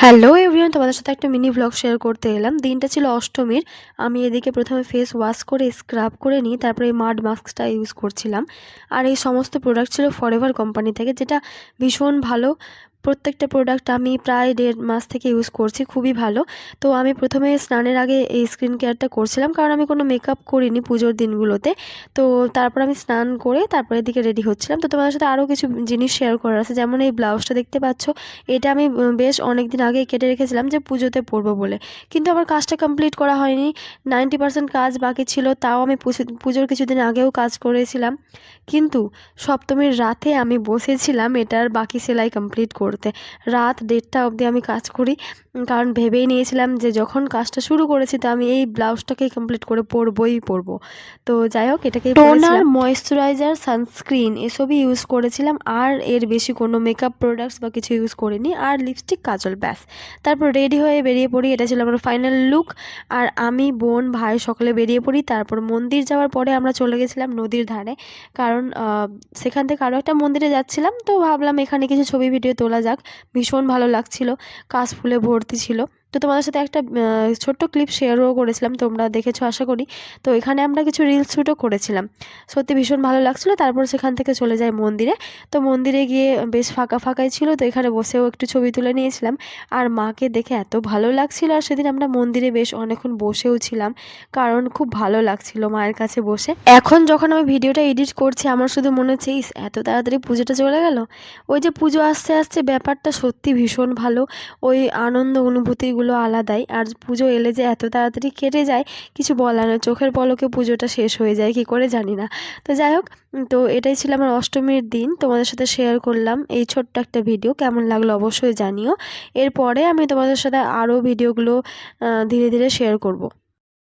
Hello everyone, তোমাদের সাথে একটা মিনি ভ্লগ শেয়ার করতে এলাম। দিনটা ছিল অষ্টমীর। আমি এদিকে প্রথমে ফেস ওয়াশ করে স্ক্রাব করে নিই, তারপরে এই মাড মাস্কটা ইউজ করছিলাম। আর এই সমস্ত প্রোডাক্ট ছিল ফরএভার কোম্পানি থেকে, যেটা ভীষণ ভালো। প্রত্যেকটা প্রোডাক্ট আমি প্রায় 1.5 মাস থেকে ইউজ করছি, খুবই ভালো। তো আমি প্রথমে স্নানের আগে এই স্কিন কেয়ারটা করছিলাম, কারণ আমি কোনো মেকআপ করিনি পুজোর দিনগুলোতে। তো তারপর আমি স্নান করে তারপরে এদিকে রেডি হচ্ছিলাম। তো তোমাদের সাথে আরও কিছু জিনিস শেয়ার করার আছে, যেমন এই ব্লাউজটা দেখতে পাচ্ছ। এটা আমি বেশ অনেক দিন আগেই কেটে রেখেছিলাম যে পুজোতে পরবো বলে, কিন্তু আমার কাজটা কমপ্লিট করা হয়নি। 90% কাজ বাকি ছিল, তাও আমি পুজোর কিছুদিন আগেও কাজ করেছিলাম। কিন্তু সপ্তমীর রাতে আমি বসেছিলাম এটার বাকি সেলাই কমপ্লিট করতে। রাত 1:30 অবধি আমি কাজ করি, কারণ ভেবেই নিয়েছিলাম যে যখন কাজটা শুরু করেছি তো আমি এই ব্লাউজটাকেই কমপ্লিট করে পরবো। তো যাই হোক, এটাকেই টোনার, ময়েশ্চারাইজার, সানস্ক্রিন এসবই ইউজ করেছিলাম, আর এর বেশি কোনো মেকআপ প্রোডাক্টস বা কিছু ইউজ করিনি। আর লিপস্টিক, কাজল, ব্যাস। তারপর রেডি হয়ে বেরিয়ে পড়ি। এটা ছিল আমার ফাইনাল লুক। আর আমি, বোন, ভাই সকলে বেরিয়ে পড়ি। তারপর মন্দির যাওয়ার পরে আমরা চলে গেছিলাম নদীর ধারে, কারণ সেখান থেকে আরও একটা মন্দিরে যাচ্ছিলাম। তো ভাবলাম এখানে কিছু ছবি ভিডিও তোলা যাক। ভীষণ ভালো লাগছিল, কাশফুলে ভর্তি ছিল। তো তোমাদের সাথে একটা ছোট্ট ক্লিপ শেয়ারও করেছিলাম, তোমরা দেখেছো আশা করি। তো এখানে আমরা কিছু রিলস শ্যুটও করেছিলাম। সত্যি ভীষণ ভালো লাগছিলো। তারপর সেখান থেকে চলে যাই মন্দিরে। তো মন্দিরে গিয়ে বেশ ফাঁকাই ছিল, তো এখানে বসেও একটু ছবি তুলে নিয়েছিলাম। আর মাকে দেখে এত ভালো লাগছিল। আর সেদিন আমরা মন্দিরে বেশ অনেকক্ষণ বসেও ছিলাম, কারণ খুব ভালো লাগছিল মায়ের কাছে বসে। এখন যখন আমি ভিডিওটা এডিট করছি, আমার শুধু মনে হচ্ছে এত তাড়াতাড়ি পুজোটা চলে গেল। ওই যে পুজো আসতে আসতে ব্যাপারটা সত্যি ভীষণ ভালো। ওই আনন্দ অনুভূতিগুলো আলাদাই। আর পুজো এলে যে এত তাড়াতাড়ি কেটে যায়, কিছু বলার নয়। চোখের পলকে পুজোটা শেষ হয়ে যায়, কী করে জানি না। তো যাই হোক, তো এটাই ছিল আমার অষ্টমীর দিন। তোমাদের সাথে শেয়ার করলাম এই ছোট্ট একটা ভিডিও। কেমন লাগলো অবশ্যই জানিও। এরপরে আমি তোমাদের সাথে আরও ভিডিওগুলো ধীরে ধীরে শেয়ার করব।